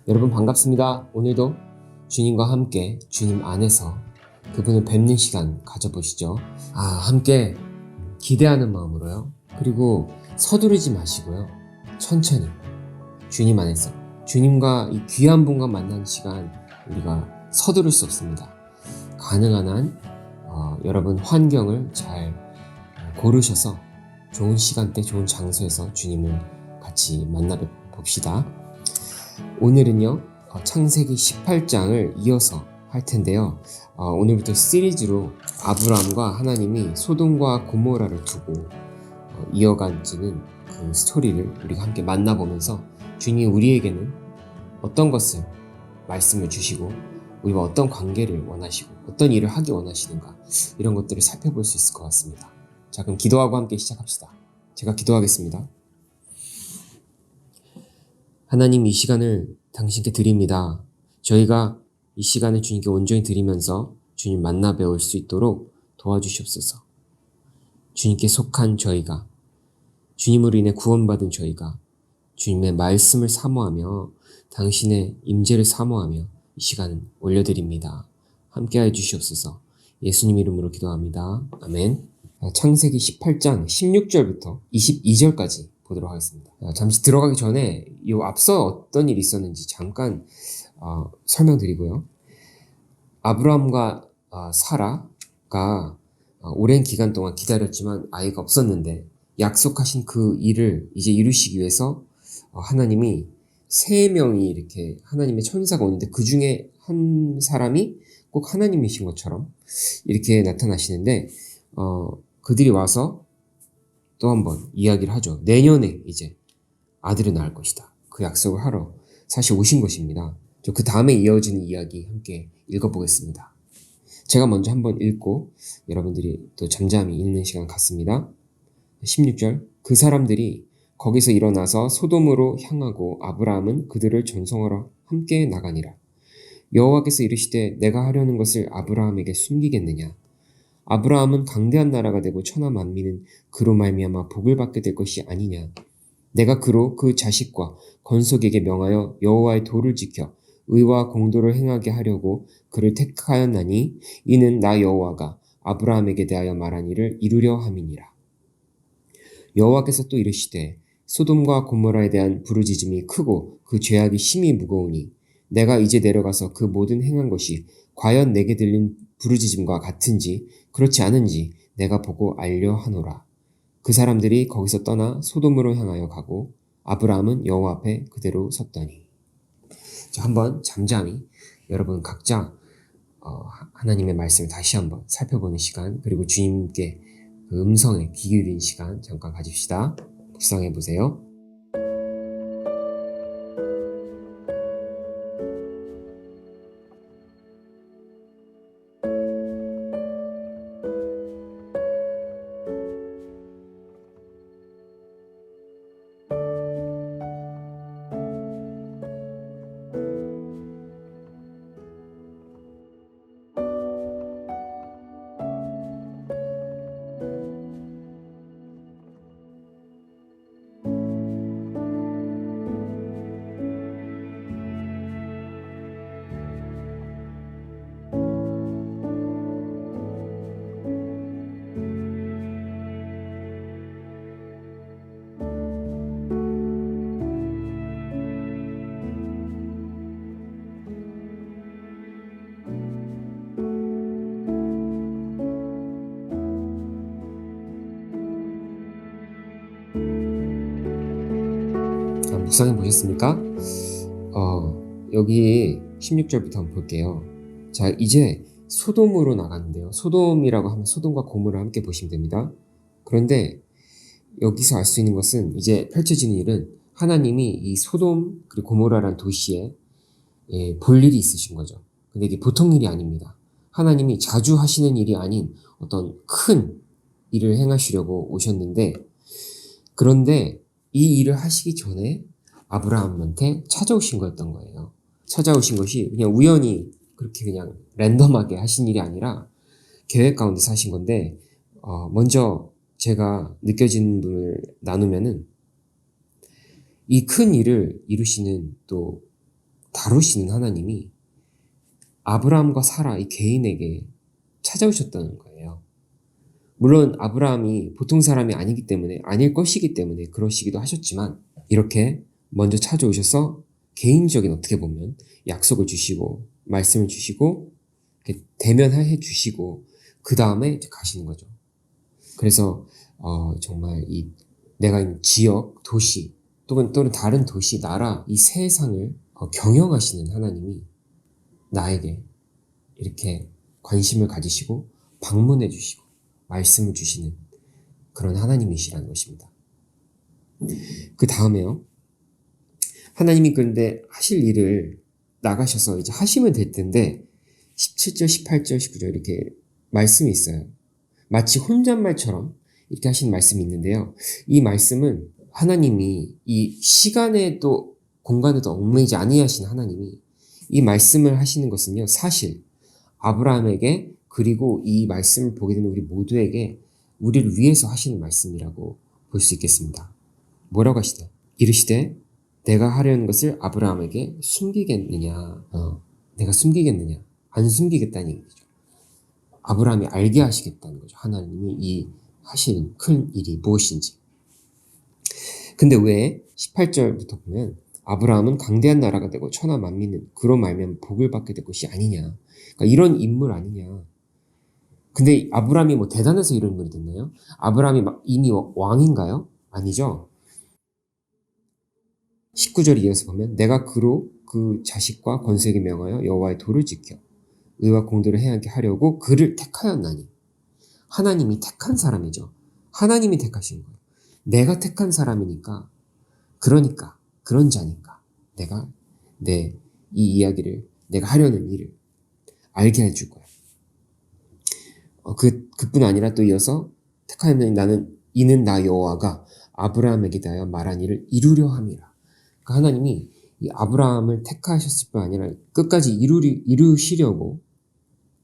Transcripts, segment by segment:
여러분 반갑습니다. 오늘도 주님과 함께 주님 안에서 그분을 뵙는 시간 가져보시죠. 함께 기대하는 마음으로요. 그리고 서두르지 마시고요. 천천히 주님 안에서 주님과 이 귀한 분과 만나는 시간 우리가 서두를 수 없습니다. 가능한 한 여러분 환경을 잘 고르셔서 좋은 시간대 좋은 장소에서 주님을 같이 만나 봅시다. 오늘은요 창세기 18장을 이어서 할 텐데요. 오늘부터 시리즈로 아브라함과 하나님이 소돔과 고모라를 두고 이어간지는 그 스토리를 우리가 함께 만나보면서 주님이 우리에게는 어떤 것을 말씀을 주시고 우리와 어떤 관계를 원하시고 어떤 일을 하기 원하시는가 이런 것들을 살펴볼 수 있을 것 같습니다. 자, 그럼 기도하고 함께 시작합시다. 제가 기도하겠습니다. 하나님, 이 시간을 당신께 드립니다. 저희가 이 시간을 주님께 온전히 드리면서 주님 만나 뵈올 수 있도록 도와주시옵소서. 주님께 속한 저희가, 주님으로 인해 구원받은 저희가 주님의 말씀을 사모하며 당신의 임재를 사모하며 이 시간을 올려드립니다. 함께하여 주시옵소서. 예수님 이름으로 기도합니다. 아멘. 창세기 18장 16절부터 22절까지 보도록 하겠습니다. 잠시 들어가기 전에 이 앞서 어떤 일이 있었는지 잠깐 설명드리고요. 아브라함과 사라가 오랜 기간 동안 기다렸지만 아이가 없었는데 약속하신 그 일을 이제 이루시기 위해서 하나님이 3명이 이렇게 하나님의 천사가 오는데 그 중에 한 사람이 꼭 하나님이신 것처럼 이렇게 나타나시는데 그들이 와서 또 한번 이야기를 하죠. 내년에 이제 아들을 낳을 것이다. 그 약속을 하러 사실 오신 것입니다. 그 다음에 이어지는 이야기 함께 읽어보겠습니다. 제가 먼저 한번 읽고 여러분들이 또 잠잠히 읽는 시간 갖습니다. 16절. 그 사람들이 거기서 일어나서 소돔으로 향하고 아브라함은 그들을 전송하러 함께 나가니라. 여호와께서 이르시되 내가 하려는 것을 아브라함에게 숨기겠느냐. 아브라함은 강대한 나라가 되고 천하 만민은 그로 말미암아 복을 받게 될 것이 아니냐. 내가 그로 그 자식과 건속에게 명하여 여호와의 도를 지켜 의와 공도를 행하게 하려고 그를 택하였나니 이는 나 여호와가 아브라함에게 대하여 말한 일을 이루려 함이니라. 여호와께서 또 이르시되 소돔과 고모라에 대한 부르짖음이 크고 그 죄악이 심히 무거우니 내가 이제 내려가서 그 모든 행한 것이 과연 내게 들린 부르짖음과 같은지 그렇지 않은지 내가 보고 알려 하노라. 그 사람들이 거기서 떠나 소돔으로 향하여 가고 아브라함은 여호와 앞에 그대로 섰더니. 자, 한번 잠잠히 여러분 각자 하나님의 말씀을 다시 한번 살펴보는 시간, 그리고 주님께 그 음성에 귀 기울인 시간 잠깐 가집시다. 묵상해 보세요. 묵상해 보셨습니까? 여기 16절부터 한번 볼게요. 자, 이제 소돔으로 나가는데요. 소돔이라고 하면 소돔과 고모를 함께 보시면 됩니다. 그런데 여기서 알 수 있는 것은 이제 펼쳐지는 일은 하나님이 이 소돔 그리고 고모라라는 도시에 볼 일이 있으신 거죠. 근데 이게 보통 일이 아닙니다. 하나님이 자주 하시는 일이 아닌 어떤 큰 일을 행하시려고 오셨는데, 그런데 이 일을 하시기 전에 아브라함한테 찾아오신 거였던 거예요. 찾아오신 것이 그냥 우연히 그렇게 그냥 랜덤하게 하신 일이 아니라 계획 가운데서 하신 건데, 먼저 제가 느껴지는 분을 나누면은 이 큰 일을 이루시는 또 다루시는 하나님이 아브라함과 사라 이 개인에게 찾아오셨다는 거예요. 물론 아브라함이 보통 사람이 아니기 때문에, 아닐 것이기 때문에 그러시기도 하셨지만, 이렇게 먼저 찾아오셔서 개인적인, 어떻게 보면 약속을 주시고 말씀을 주시고 이렇게 대면해 주시고 그 다음에 이제 가시는 거죠. 그래서 정말 이 내가 있는 지역, 도시 또는 다른 도시, 나라, 이 세상을 경영하시는 하나님이 나에게 이렇게 관심을 가지시고 방문해 주시고 말씀을 주시는 그런 하나님이시라는 것입니다. 그 다음에요. 하나님이 그런데 하실 일을 나가셔서 이제 하시면 될 텐데 17절, 18절, 19절 이렇게 말씀이 있어요. 마치 혼잣말처럼 이렇게 하신 말씀이 있는데요. 이 말씀은 하나님이 이 시간에도 공간에도 얽매이지 아니하신 하나님이 이 말씀을 하시는 것은요. 사실 아브라함에게, 그리고 이 말씀을 보게 되는 우리 모두에게 우리를 위해서 하시는 말씀이라고 볼 수 있겠습니다. 뭐라고 하시죠? 이르시되 내가 하려는 것을 아브라함에게 숨기겠느냐? 내가 숨기겠느냐? 안 숨기겠다는 얘기죠. 아브라함이 알게 하시겠다는 거죠. 하나님이 이 하시는 큰 일이 무엇인지. 근데 왜 18절부터 보면 아브라함은 강대한 나라가 되고 천하 만민은 그로 말미암아 복을 받게 될 것이 아니냐. 그러니까 이런 인물 아니냐. 근데 아브라함이 뭐 대단해서 이런 인물이 됐나요? 아브라함이 이미 왕인가요? 아니죠. 19절 이어서 보면 내가 그로 그 자식과 권세에게 명하여 여호와의 도를 지켜 의와 공도를 행하게 하려고 그를 택하였나니. 하나님이 택한 사람이죠. 하나님이 택하신 거예요. 내가 택한 사람이니까, 그러니까 그런 자니까 내가 이 이야기를, 내가 하려는 일을 알게 해줄 거야. 그뿐 아니라 또 이어서 택하였나니 이는 나 여호와가 아브라함에게 대하여 말한 일을 이루려 함이라. 그러니까 하나님이 이 아브라함을 택하셨을 뿐 아니라 끝까지 이루시려고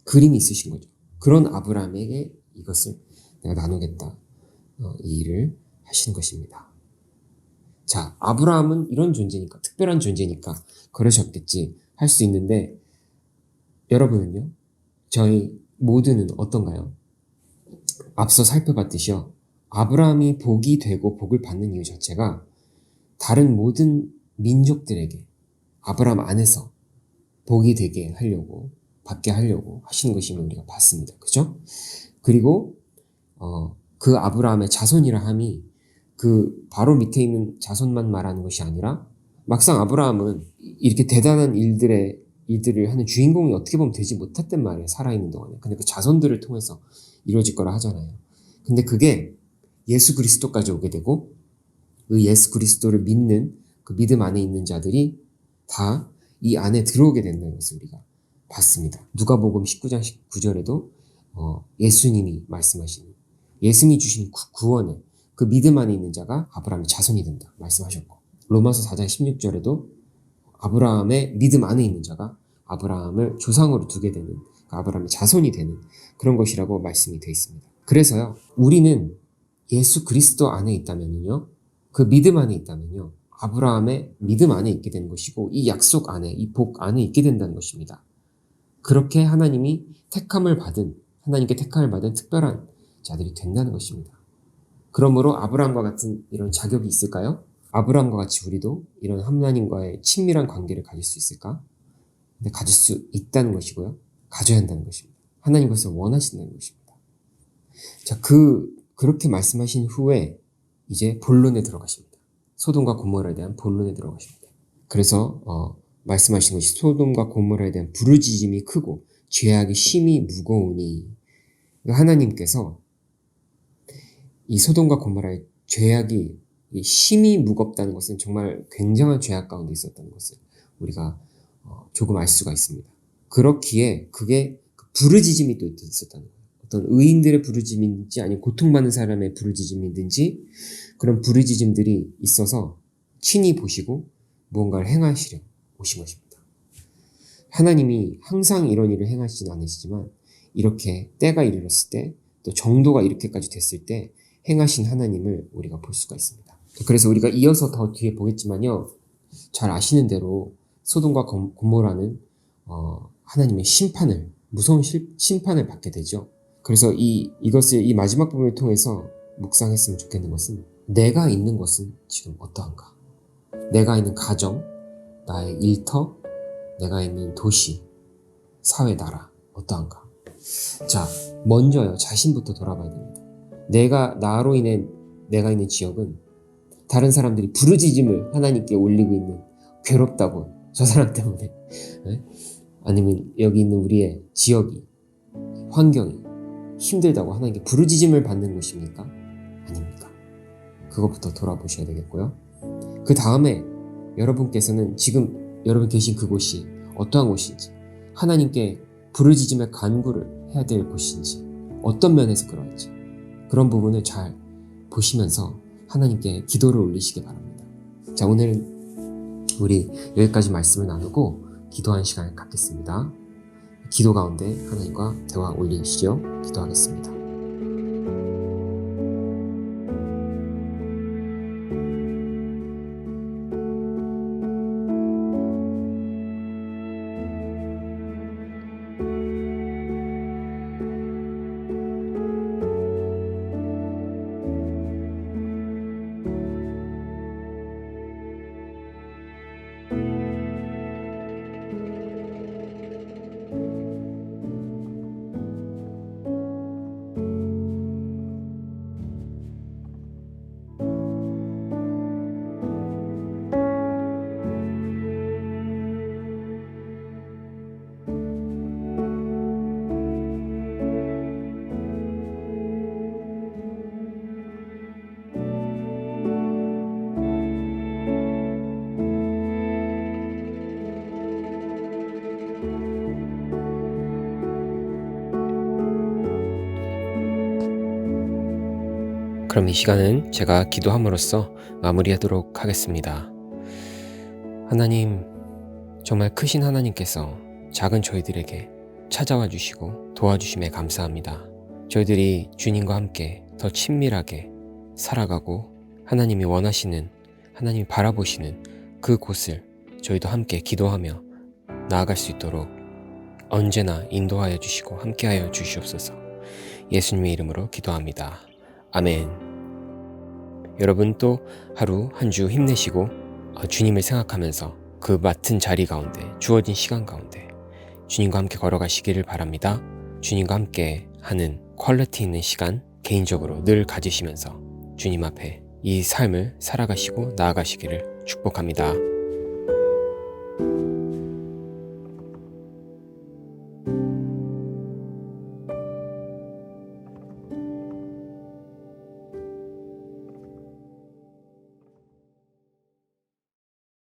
그림이 있으신 거죠. 그런 아브라함에게 이것을 내가 나누겠다. 이 일을 하신 것입니다. 자, 아브라함은 이런 존재니까, 특별한 존재니까 그러셨겠지 할 수 있는데, 여러분은요? 저희 모두는 어떤가요? 앞서 살펴봤듯이요. 아브라함이 복이 되고 복을 받는 이유 자체가 다른 모든 민족들에게 아브라함 안에서 복이 되게 하려고, 받게 하려고 하시는 것임을 우리가 봤습니다. 그죠? 그리고 그 아브라함의 자손이라 함이 그 바로 밑에 있는 자손만 말하는 것이 아니라, 막상 아브라함은 이렇게 대단한 일들을 하는 주인공이 어떻게 보면 되지 못했단 말이에요. 살아있는 동안에. 근데 그 자손들을 통해서 이루어질 거라 하잖아요. 근데 그게 예수 그리스도까지 오게 되고, 그 예수 그리스도를 믿는 그 믿음 안에 있는 자들이 다 이 안에 들어오게 된다는 것을 우리가 봤습니다. 누가복음 19장 19절에도 예수님이 말씀하신, 예수님이 주신 구원에 그 믿음 안에 있는 자가 아브라함의 자손이 된다 말씀하셨고, 로마서 4장 16절에도 아브라함의 믿음 안에 있는 자가 아브라함을 조상으로 두게 되는, 아브라함의 자손이 되는 그런 것이라고 말씀이 되어 있습니다. 그래서요, 우리는 예수 그리스도 안에 있다면요, 그 믿음 안에 있다면요, 아브라함의 믿음 안에 있게 되는 것이고, 이 약속 안에, 이 복 안에 있게 된다는 것입니다. 그렇게 하나님께 택함을 받은 특별한 자들이 된다는 것입니다. 그러므로 아브라함과 같은 이런 자격이 있을까요? 아브라함과 같이 우리도 이런 하나님과의 친밀한 관계를 가질 수 있을까? 근데 가질 수 있다는 것이고요. 가져야 한다는 것입니다. 하나님 그것을 원하신다는 것입니다. 자, 그렇게 말씀하신 후에 이제 본론에 들어가십니다. 소돔과 고모라에 대한 본론에 들어가십니다. 그래서 말씀하신 것이 소돔과 고모라에 대한 부르짖음이 크고 죄악이 심히 무거우니, 하나님께서 이 소돔과 고모라의 죄악이 심히 무겁다는 것은 정말 굉장한 죄악 가운데 있었다는 것을 우리가 조금 알 수가 있습니다. 그렇기에 그게 부르짖음이 또 있었다는 거예요. 어떤 의인들의 부르짖음인지 아니면 고통받는 사람의 부르짖음이든지 그런 부르짖음들이 있어서 친히 보시고 무언가를 행하시려 오신 것입니다. 하나님이 항상 이런 일을 행하시진 않으시지만 이렇게 때가 이르렀을 때, 또 정도가 이렇게까지 됐을 때 행하신 하나님을 우리가 볼 수가 있습니다. 그래서 우리가 이어서 더 뒤에 보겠지만요, 잘 아시는 대로 소돔과 고모라는 하나님의 심판을, 무서운 심판을 받게 되죠. 그래서 이것을 이 마지막 부분을 통해서 묵상했으면 좋겠는 것은, 내가 있는 것은 지금 어떠한가? 내가 있는 가정, 나의 일터, 내가 있는 도시, 사회, 나라 어떠한가? 자, 먼저요, 자신부터 돌아봐야 됩니다. 나로 인해 내가 있는 지역은 다른 사람들이 부르짖음을 하나님께 올리고 있는, 괴롭다고, 저 사람 때문에, 네? 아니면 여기 있는 우리의 지역이, 환경이 힘들다고 하나님께 부르짖음을 받는 곳입니까? 아닙니까? 그것부터 돌아보셔야 되겠고요. 그 다음에 여러분께서는 지금 여러분 계신 그곳이 어떠한 곳인지, 하나님께 부르짖음의 간구를 해야 될 곳인지, 어떤 면에서 그럴지, 그런 부분을 잘 보시면서 하나님께 기도를 올리시기 바랍니다. 자, 오늘은 우리 여기까지 말씀을 나누고 기도하는 시간을 갖겠습니다. 기도 가운데 하나님과 대화 올리시죠. 기도하겠습니다. 그럼 이 시간은 제가 기도함으로써 마무리하도록 하겠습니다. 하나님, 정말 크신 하나님께서 작은 저희들에게 찾아와 주시고 도와주심에 감사합니다. 저희들이 주님과 함께 더 친밀하게 살아가고, 하나님이 원하시는, 하나님이 바라보시는 그 곳을 저희도 함께 기도하며 나아갈 수 있도록 언제나 인도하여 주시고 함께하여 주시옵소서. 예수님의 이름으로 기도합니다. 아멘. 여러분 또 하루 한 주 힘내시고 주님을 생각하면서 그 맡은 자리 가운데, 주어진 시간 가운데 주님과 함께 걸어가시기를 바랍니다. 주님과 함께 하는 퀄리티 있는 시간 개인적으로 늘 가지시면서 주님 앞에 이 삶을 살아가시고 나아가시기를 축복합니다.